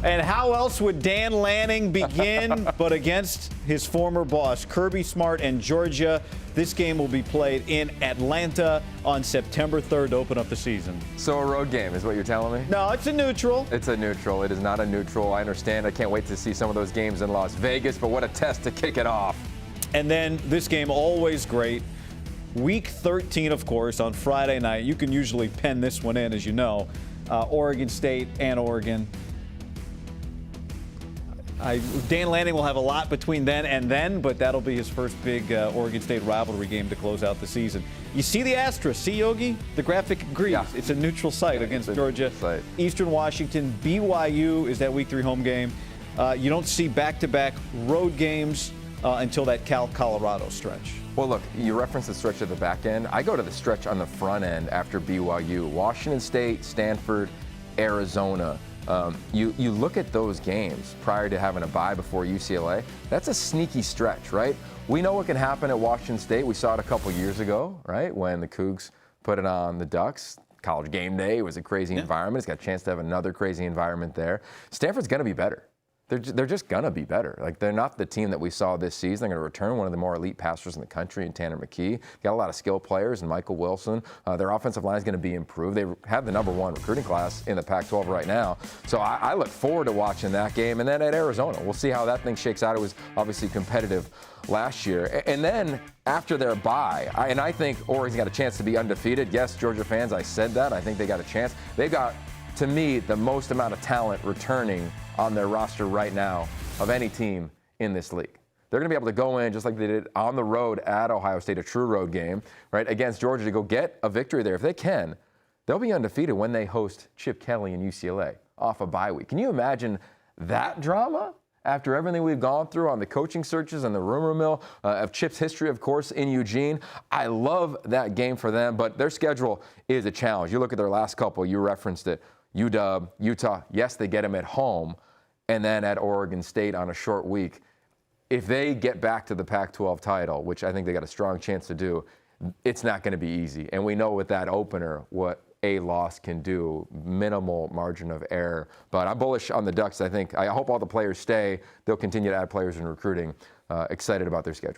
And how else would Dan Lanning begin but against his former boss, Kirby Smart and Georgia? This game will be played in Atlanta on September 3rd to open up the season. So a road game is what you're telling me? No, it's a neutral. It's a neutral. It is not a neutral. I understand. I can't wait to see some of those games in Las Vegas, but what a test to kick it off. And then this game, always great. Week 13, of course, on Friday night. You can usually pen this one in, as you know. Oregon State and Oregon. Dan Lanning will have a lot between then, but that'll be his first big Oregon State rivalry game to close out the season. You see the asterisk, see, Yogi? The graphic agrees. Yeah. It's a neutral site against Georgia. Eastern Washington, BYU is that Week 3 home game. You don't see back-to-back road games until that Cal-Colorado stretch. Well, look, you referenced the stretch at the back end. I go to the stretch on the front end after BYU. Washington State, Stanford, Arizona. You look at those games prior to having a bye before UCLA, that's a sneaky stretch, right? We know what can happen at Washington State. We saw it a couple years ago, right, when the Cougs put it on the Ducks. College game day was a crazy environment. It's got a chance to have another crazy environment there. Stanford's going to be better. They're just going to be better. Like, they're not the team that we saw this season. They're going to return one of the more elite passers in the country in Tanner McKee. Got a lot of skill players and Michael Wilson. Their offensive line is going to be improved. They have the #1 recruiting class in the Pac-12 right now. So I look forward to watching that game. And then at Arizona, we'll see how that thing shakes out. It was obviously competitive last year. And then after their bye, and I think Oregon's got a chance to be undefeated. Yes, Georgia fans, I said that. I think they got a chance. They've got, to me, the most amount of talent returning on their roster right now of any team in this league. They're going to be able to go in just like they did on the road at Ohio State, a true road game, right, against Georgia to go get a victory there. If they can, they'll be undefeated when they host Chip Kelly and UCLA off a bye week. Can you imagine that drama after everything we've gone through on the coaching searches and the rumor mill of Chip's history, of course, in Eugene? I love that game for them, but their schedule is a challenge. You look at their last couple, you referenced it. UW, Utah, yes, they get them at home, and then at Oregon State on a short week. If they get back to the Pac-12 title, which I think they got a strong chance to do, it's not going to be easy. And we know with that opener what a loss can do, minimal margin of error. But I'm bullish on the Ducks. I hope all the players stay. They'll continue to add players in recruiting. Excited about their schedule.